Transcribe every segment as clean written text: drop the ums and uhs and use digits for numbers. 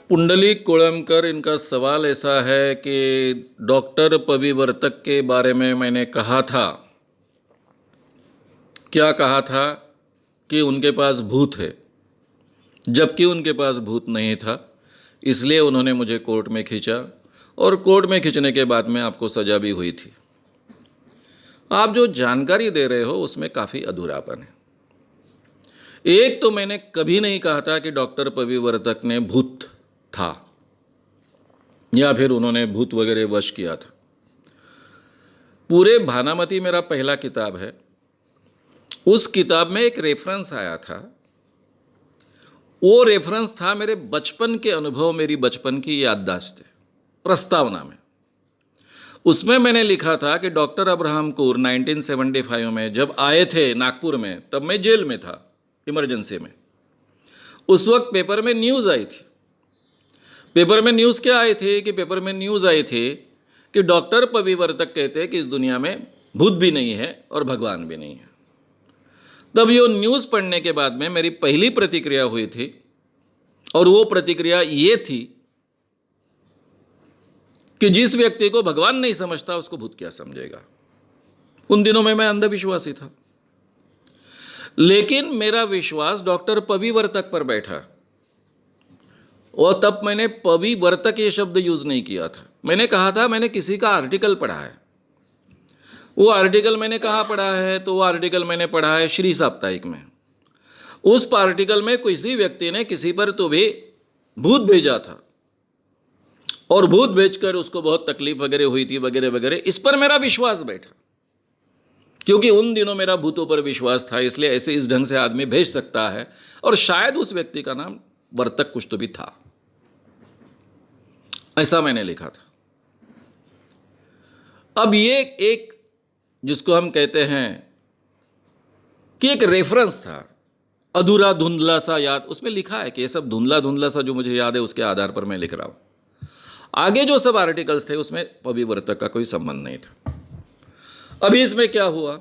पुंडलीक कोळंबकर, इनका सवाल ऐसा है कि डॉक्टर पविवर्तक के बारे में मैंने कहा था, क्या कहा था कि उनके पास भूत है, जबकि उनके पास भूत नहीं था। इसलिए उन्होंने मुझे कोर्ट में खींचा और कोर्ट में खींचने के बाद में आपको सज़ा भी हुई थी। आप जो जानकारी दे रहे हो उसमें काफ़ी अधूरापन है। एक तो मैंने कभी नहीं कहा था कि डॉक्टर पविवर्तक ने भूत था या फिर उन्होंने भूत वगैरह वश किया था। पूरे भानामती मेरा पहला किताब है, उस किताब में एक रेफरेंस आया था। वो रेफरेंस था मेरे बचपन के अनुभव, मेरी बचपन की याददाश्त प्रस्तावना में। उसमें मैंने लिखा था कि डॉक्टर अब्राहम कूर 1975 में जब आए थे नागपुर में, तब मैं जेल में था इमरजेंसी में। उस वक्त पेपर में न्यूज़ आई थी। पेपर में न्यूज़ क्या आई थी कि पेपर में न्यूज़ आई थी कि डॉक्टर पविवर्तक कहते हैं कि इस दुनिया में भूत भी नहीं है और भगवान भी नहीं है। तब ये न्यूज़ पढ़ने के बाद में मेरी पहली प्रतिक्रिया हुई थी, और वो प्रतिक्रिया ये थी कि जिस व्यक्ति को भगवान नहीं समझता उसको भूत क्या समझेगा। उन दिनों में मैं अंधविश्वासी था, लेकिन मेरा विश्वास डॉक्टर पविवर्तक पर बैठा। और तब मैंने पविवर्तक ये शब्द यूज़ नहीं किया था, मैंने कहा था मैंने किसी का आर्टिकल पढ़ा है। वो आर्टिकल मैंने कहाँ पढ़ा है, तो वो आर्टिकल मैंने पढ़ा है श्री साप्ताहिक में। उस आर्टिकल में किसी व्यक्ति ने किसी पर तो भी भूत भेजा था, और भूत भेजकर उसको बहुत तकलीफ वगैरह हुई थी वगैरह वगैरह। इस पर मेरा विश्वास बैठा, क्योंकि उन दिनों मेरा भूतों पर विश्वास था। इसलिए ऐसे इस ढंग से आदमी भेज सकता है, और शायद उस व्यक्ति का नाम वर्तक कुछ तो भी था, ऐसा मैंने लिखा था। अब ये एक जिसको हम कहते हैं कि एक रेफरेंस था, अधूरा धुंधला सा याद, उसमें लिखा है कि ये सब धुंधला धुंधला सा जो मुझे याद है उसके आधार पर मैं लिख रहा हूं। आगे जो सब आर्टिकल्स थे उसमें पविवर्तक का कोई संबंध नहीं था। अभी इसमें क्या हुआ,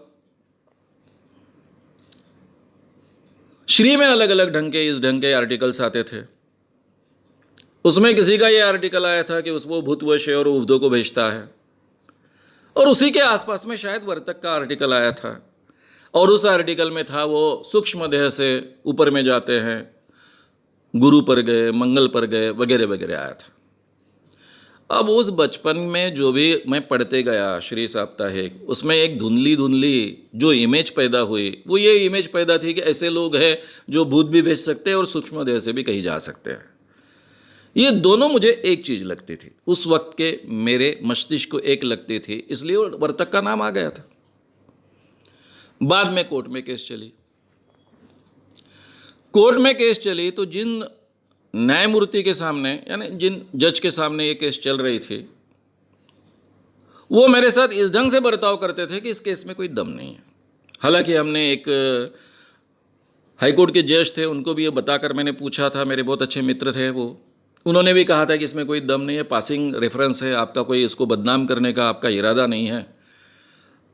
श्री में अलग अलग ढंग के इस ढंग के आर्टिकल्स आते थे। उसमें किसी का ये आर्टिकल आया था कि वो भूतवश है और वो भूतों को भेजता है, और उसी के आसपास में शायद वर्तक का आर्टिकल आया था, और उस आर्टिकल में था वो सूक्ष्म देह से ऊपर में जाते हैं, गुरु पर गए, मंगल पर गए वगैरह वगैरह आया था। अब उस बचपन में जो भी मैं पढ़ते गया श्री साप्ताहिक, उसमें एक धुंधली धुंधली जो इमेज पैदा हुई, वो ये इमेज पैदा थी कि ऐसे लोग हैं जो भूत भी भेज सकते हैं और सूक्ष्म देह से भी कहीं जा सकते हैं। ये दोनों मुझे एक चीज़ लगती थी, उस वक्त के मेरे मस्तिष्क को एक लगती थी, इसलिए वर्तक का नाम आ गया था। बाद में कोर्ट में केस चली। कोर्ट में केस चली तो जिन न्यायमूर्ति के सामने, यानी जिन जज के सामने ये केस चल रही थी, वो मेरे साथ इस ढंग से बर्ताव करते थे कि इस केस में कोई दम नहीं है। हालांकि हमने एक हाईकोर्ट के जज थे, उनको भी ये बताकर मैंने पूछा था, मेरे बहुत अच्छे मित्र थे वो, उन्होंने भी कहा था कि इसमें कोई दम नहीं है, पासिंग रेफरेंस है, आपका कोई इसको बदनाम करने का आपका इरादा नहीं है,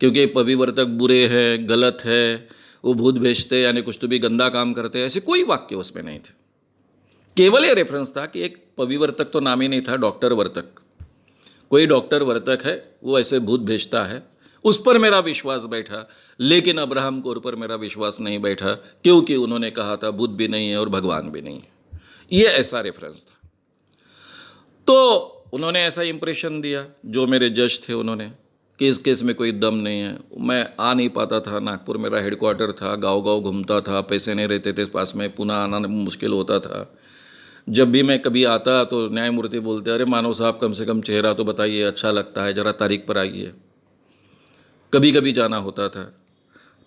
क्योंकि पविवर्तक बुरे हैं, गलत है, वो भूत भेजते यानी कुछ तो भी गंदा काम करते, ऐसे कोई वाक्य उसमें नहीं थे। केवल ये रेफरेंस था कि एक पविवर्तक तो नाम ही नहीं था, डॉक्टर वर्तक, कोई डॉक्टर वर्तक है, वो ऐसे भूत भेजता है, उस पर मेरा विश्वास बैठा। लेकिन अब्राहम कौर पर मेरा विश्वास नहीं बैठा, क्योंकि उन्होंने कहा था भूत भी नहीं है और भगवान भी नहीं है। ये ऐसा रेफरेंस था। तो उन्होंने ऐसा इंप्रेशन दिया जो मेरे जज थे, उन्होंने, कि इस केस में कोई दम नहीं है। मैं आ नहीं पाता था, नागपुर मेरा हेडक्वार्टर था, गांव गांव घूमता था, पैसे नहीं रहते थे पास में, पुनः आना मुश्किल होता था। जब भी मैं कभी आता तो न्यायमूर्ति बोलते, अरे मानव साहब कम से कम चेहरा तो बताइए, अच्छा लगता है, ज़रा तारीख पर आइए। कभी कभी जाना होता था,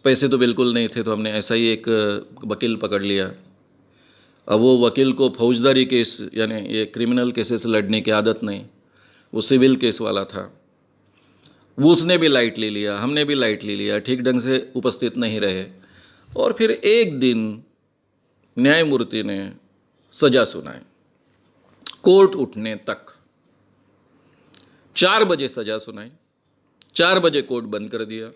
पैसे तो बिल्कुल नहीं थे, तो हमने ऐसा ही एक वकील पकड़ लिया। अब वो वकील को फौजदारी केस यानी ये क्रिमिनल केसेस लड़ने की आदत नहीं, वो सिविल केस वाला था। वो उसने भी लाइटली लिया, हमने भी लाइटली लिया, ठीक ढंग से उपस्थित नहीं रहे। और फिर एक दिन न्यायमूर्ति ने सज़ा सुनाई, कोर्ट उठने तक 4 बजे सज़ा सुनाई, 4 बजे कोर्ट बंद कर दिया।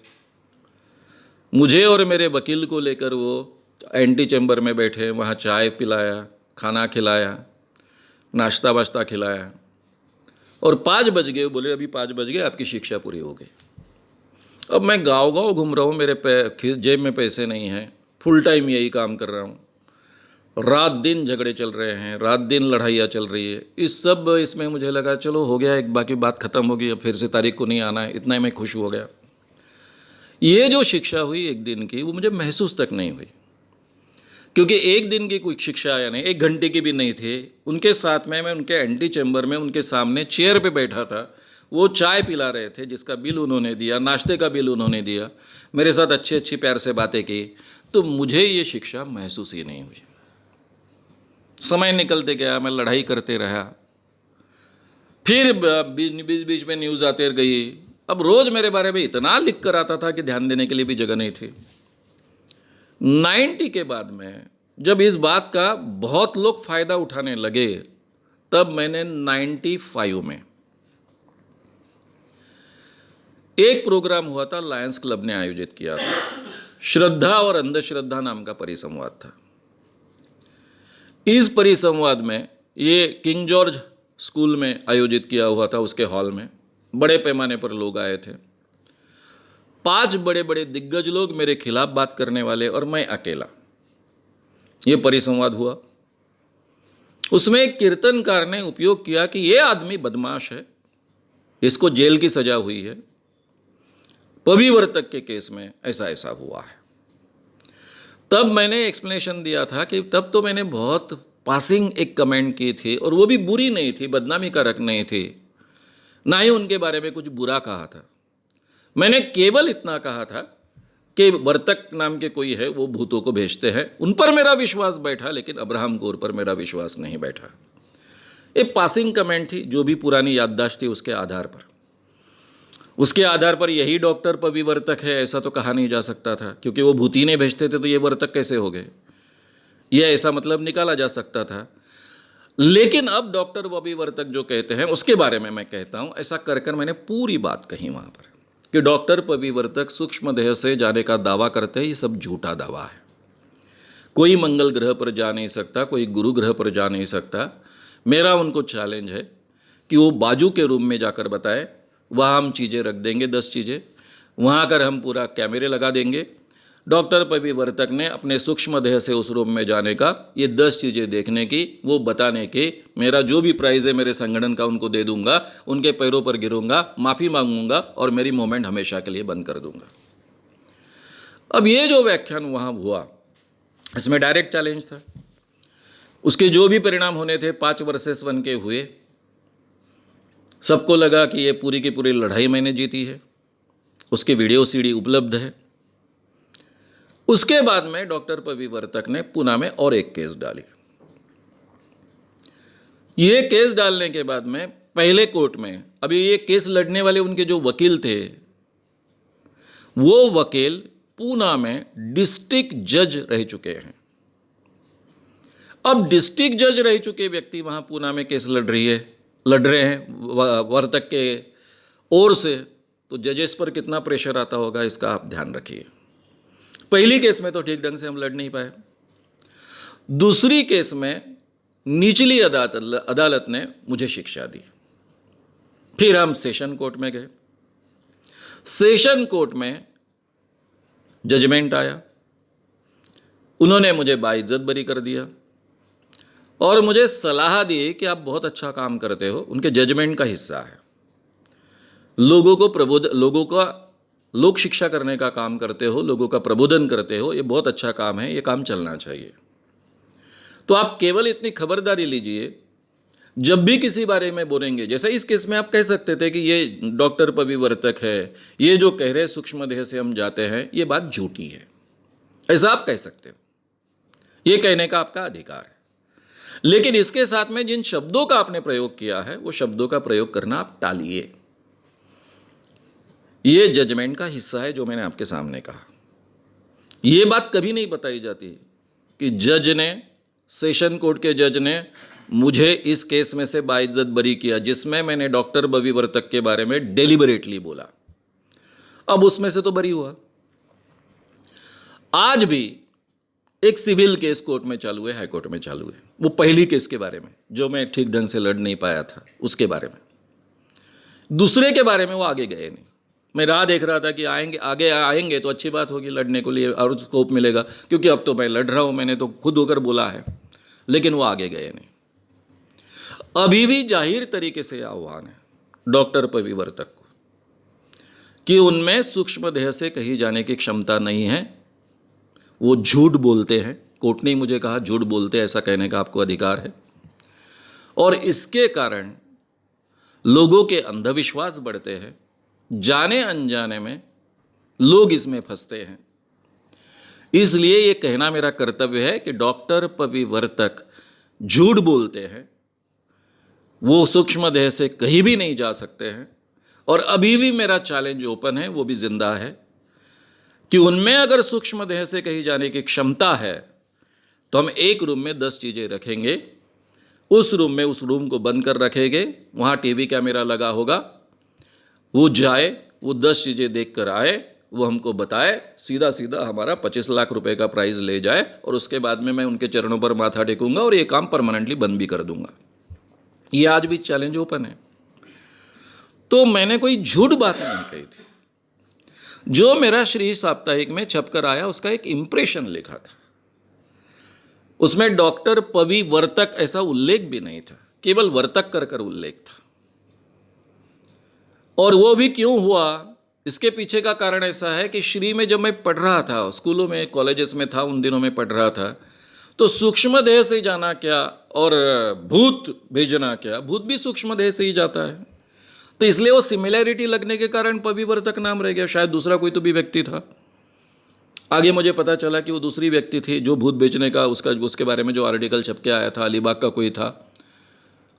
मुझे और मेरे वकील को लेकर वो एंटी चैम्बर में बैठे, वहाँ चाय पिलाया, खाना खिलाया, नाश्ता वाश्ता खिलाया, और 5 बज गए, बोले अभी 5 बज गए, आपकी शिक्षा पूरी हो गई। अब मैं गाँव गाँव घूम रहा हूँ, मेरे जेब में पैसे नहीं हैं, फुल टाइम यही काम कर रहा हूँ, रात दिन झगड़े चल रहे हैं, रात दिन लड़ाइयाँ चल रही है। इसमें मुझे लगा चलो हो गया, एक बाकी बात ख़त्म होगी, अब फिर से तारीख को नहीं आना है, इतना ही मैं खुश हो गया। ये जो शिक्षा हुई एक दिन की, वो मुझे महसूस तक नहीं हुई, क्योंकि एक दिन की कोई शिक्षा या नहीं, 1 घंटे की भी नहीं थी। उनके साथ में मैं उनके एंटी चैम्बर में उनके सामने चेयर पे बैठा था, वो चाय पिला रहे थे जिसका बिल उन्होंने दिया, नाश्ते का बिल उन्होंने दिया, मेरे साथ अच्छी अच्छी प्यार से बातें की, तो मुझे ये शिक्षा महसूस ही नहीं हुई। समय निकलते गया, मैं लड़ाई करते रहा, फिर बीच बीच में न्यूज़ आते गई। अब रोज़ मेरे बारे में इतना लिख कर आता था कि ध्यान देने के लिए भी जगह नहीं थी। 90 के बाद में जब इस बात का बहुत लोग फ़ायदा उठाने लगे, तब मैंने 95 में एक प्रोग्राम हुआ था, लायंस क्लब ने आयोजित किया था, श्रद्धा और अंधश्रद्धा नाम का परिसंवाद था। इस परिसंवाद में ये किंग जॉर्ज स्कूल में आयोजित किया हुआ था, उसके हॉल में बड़े पैमाने पर लोग आए थे। 5 बड़े बड़े दिग्गज लोग मेरे खिलाफ बात करने वाले, और मैं अकेला। ये परिसंवाद हुआ। उसमें एक कीर्तनकार ने उपयोग किया कि ये आदमी बदमाश है, इसको जेल की सजा हुई है, पविवर्तक के केस में ऐसा ऐसा हुआ है। तब मैंने एक्सप्लेनेशन दिया था कि तब तो मैंने बहुत पासिंग एक कमेंट की थी, और वो भी बुरी नहीं थी, बदनामी कारक नहीं थी, ना ही उनके बारे में कुछ बुरा कहा था। मैंने केवल इतना कहा था कि वर्तक नाम के कोई है, वो भूतों को भेजते हैं, उन पर मेरा विश्वास बैठा, लेकिन अब्राहम गौर पर मेरा विश्वास नहीं बैठा। एक पासिंग कमेंट थी, जो भी पुरानी याददाश्त थी उसके आधार पर। उसके आधार पर यही डॉक्टर पविवर्तक है ऐसा तो कहा नहीं जा सकता था, क्योंकि वो भूत ही नहीं भेजते थे तो ये वर्तक कैसे हो गए, ये ऐसा मतलब निकाला जा सकता था। लेकिन अब डॉक्टर पविवर्तक जो कहते हैं उसके बारे में मैं कहता हूँ, ऐसा कर कर मैंने पूरी बात कही वहाँ पर कि डॉक्टर पविवर्तक सूक्ष्म देह से जाने का दावा करते हैं, ये सब झूठा दावा है। कोई मंगल ग्रह पर जा नहीं सकता, कोई गुरु ग्रह पर जा नहीं सकता। मेरा उनको चैलेंज है कि वो बाजू के रूम में जाकर बताए, वहाँ हम चीज़ें रख देंगे, 10 चीज़ें, वहाँ कर हम पूरा कैमरे लगा देंगे। डॉक्टर पविवर्तक ने अपने सूक्ष्म देह से उस रूम में जाने का, ये 10 चीज़ें देखने की, वो बताने की, मेरा जो भी प्राइज़ है मेरे संगठन का उनको दे दूंगा, उनके पैरों पर गिरूंगा, माफ़ी मांगूंगा और मेरी मूवमेंट हमेशा के लिए बंद कर दूंगा। अब ये जो व्याख्यान वहाँ हुआ, इसमें डायरेक्ट चैलेंज था। उसके जो भी परिणाम होने थे 5 वर्सेस 1 के हुए। सबको लगा कि ये पूरी की पूरी लड़ाई मैंने जीती है। उसकी वीडियो सीडी उपलब्ध है। उसके बाद में डॉक्टर पविवर्तक ने पुणे में और एक केस डाली। ये केस डालने के बाद में पहले कोर्ट में, अभी ये केस लड़ने वाले उनके जो वकील थे, वो वकील पुणे में डिस्ट्रिक्ट जज रह चुके हैं। अब डिस्ट्रिक्ट जज रह चुके व्यक्ति वहां पुणे में केस लड़ रहे हैं वर्तक के ओर से, तो जजेस पर कितना प्रेशर आता होगा इसका आप ध्यान रखिए। पहली केस में तो ठीक ढंग से हम लड़ नहीं पाए। दूसरी केस में निचली अदालत ने मुझे शिक्षा दी। फिर हम सेशन कोर्ट में गए। सेशन कोर्ट में जजमेंट आया, उन्होंने मुझे बाइज्जत बरी कर दिया और मुझे सलाह दी कि आप बहुत अच्छा काम करते हो। उनके जजमेंट का हिस्सा है, लोगों का लोक शिक्षा करने का काम करते हो, लोगों का प्रबोधन करते हो, ये बहुत अच्छा काम है, ये काम चलना चाहिए। तो आप केवल इतनी खबरदारी लीजिए, जब भी किसी बारे में बोलेंगे, जैसे इस केस में आप कह सकते थे कि ये डॉक्टर पविवर्तक है, ये जो कह रहे सूक्ष्म देह से हम जाते हैं, ये बात झूठी है, ऐसा आप कह सकते हो, ये कहने का आपका अधिकार है। लेकिन इसके साथ में जिन शब्दों का आपने प्रयोग किया है, वो शब्दों का प्रयोग करना आप टालिए। ये जजमेंट का हिस्सा है जो मैंने आपके सामने कहा। ये बात कभी नहीं बताई जाती कि जज ने, सेशन कोर्ट के जज ने मुझे इस केस में से बाइज्जत बरी किया, जिसमें मैंने डॉक्टर पविवर्तक के बारे में डेलिबरेटली बोला। अब उसमें से तो बरी हुआ। आज भी एक सिविल केस कोर्ट में चालू है, हाई कोर्ट में चालू है, वो पहली केस के बारे में जो मैं ठीक ढंग से लड़ नहीं पाया था उसके बारे में। दूसरे के बारे में वो आगे गए नहीं। मैं राह देख रहा था कि आगे आएंगे तो अच्छी बात होगी, लड़ने के लिए और स्कोप मिलेगा, क्योंकि अब तो मैं लड़ रहा हूँ, मैंने तो खुद होकर बोला है, लेकिन वो आगे गए नहीं। अभी भी जाहिर तरीके से आह्वान है डॉक्टर पविवर्तक को कि उनमें सूक्ष्म देह से कही जाने की क्षमता नहीं है, वो झूठ बोलते हैं। कोर्ट ने मुझे कहा झूठ बोलते, ऐसा कहने का आपको अधिकार है, और इसके कारण लोगों के अंधविश्वास बढ़ते हैं, जाने अनजाने में लोग इसमें फंसते हैं। इसलिए ये कहना मेरा कर्तव्य है कि डॉक्टर पविवर्तक झूठ बोलते हैं, वो सूक्ष्म देह से कहीं भी नहीं जा सकते हैं, और अभी भी मेरा चैलेंज ओपन है, वो भी जिंदा है, कि उनमें अगर सूक्ष्म देह से कहीं जाने की क्षमता है तो हम एक रूम में 10 चीज़ें रखेंगे, उस रूम को बंद कर रखेंगे, वहाँ टीवी कैमरा लगा होगा, वो जाए, वो 10 चीज़ें देख कर आए, वो हमको बताए, सीधा सीधा हमारा 25 लाख रुपए का प्राइज़ ले जाए, और उसके बाद में मैं उनके चरणों पर माथा टेकूंगा और ये काम परमानेंटली बंद भी कर दूंगा। ये आज भी चैलेंज ओपन है। तो मैंने कोई झूठ बात नहीं कही थी। जो मेरा श्री साप्ताहिक में छपकर आया उसका एक इंप्रेशन लिखा था, उसमें डॉक्टर पविवर्तक ऐसा उल्लेख भी नहीं था, केवल वर्तक कर उल्लेख था। और वो भी क्यों हुआ, इसके पीछे का कारण ऐसा है कि श्री में जब मैं पढ़ रहा था, स्कूलों में कॉलेजेस में था, उन दिनों में पढ़ रहा था, तो सूक्ष्म देह से जाना क्या और भूत भेजना क्या, भूत भी सूक्ष्म देह से ही जाता है। तो इसलिए वो सिमिलैरिटी लगने के कारण पविवर्तक नाम रह गया। शायद दूसरा कोई तो भी व्यक्ति था। आगे मुझे पता चला कि वो दूसरी व्यक्ति थी जो भूत बेचने का उसके बारे में जो आर्टिकल छप के आया था, अलीबाग का कोई था,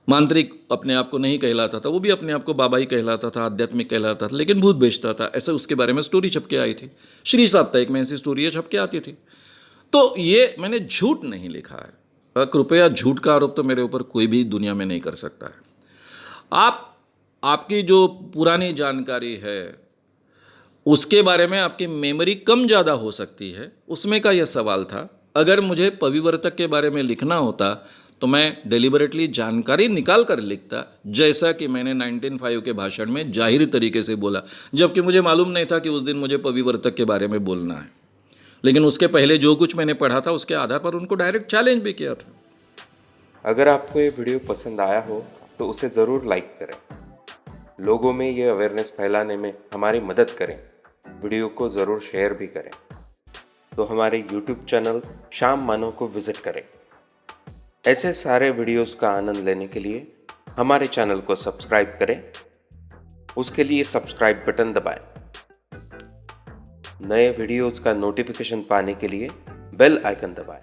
मांत्रिक अपने आप को नहीं कहलाता था, वो भी अपने आप को बाबा ही कहलाता था, आध्यात्मिक कहलाता था, लेकिन भूत बेचता था, ऐसे उसके बारे में स्टोरी छप के आई थी। श्री साप्ताहिक में ऐसी स्टोरी छप के आती थी। तो ये मैंने झूठ नहीं लिखा है। कृपया झूठ का आरोप तो मेरे ऊपर कोई भी दुनिया में नहीं कर सकता है। आपकी जो पुरानी जानकारी है उसके बारे में आपकी मेमोरी कम ज़्यादा हो सकती है, उसमें का यह सवाल था। अगर मुझे पविवर्तक के बारे में लिखना होता तो मैं डेलिबरेटली जानकारी निकाल कर लिखता, जैसा कि मैंने 1905 के भाषण में जाहिर तरीके से बोला, जबकि मुझे मालूम नहीं था कि उस दिन मुझे पविवर्तक के बारे में बोलना है। लेकिन उसके पहले जो कुछ मैंने पढ़ा था उसके आधार पर उनको डायरेक्ट चैलेंज भी किया था। अगर आपको ये वीडियो पसंद आया हो तो उसे ज़रूर लाइक करें, लोगों में ये अवेयरनेस फैलाने में हमारी मदद करें, वीडियो को ज़रूर शेयर भी करें। तो हमारे YouTube चैनल श्याम मानव को विज़िट करें। ऐसे सारे वीडियोस का आनंद लेने के लिए हमारे चैनल को सब्सक्राइब करें, उसके लिए सब्सक्राइब बटन दबाएं। नए वीडियोस का नोटिफिकेशन पाने के लिए बेल आइकन दबाएं।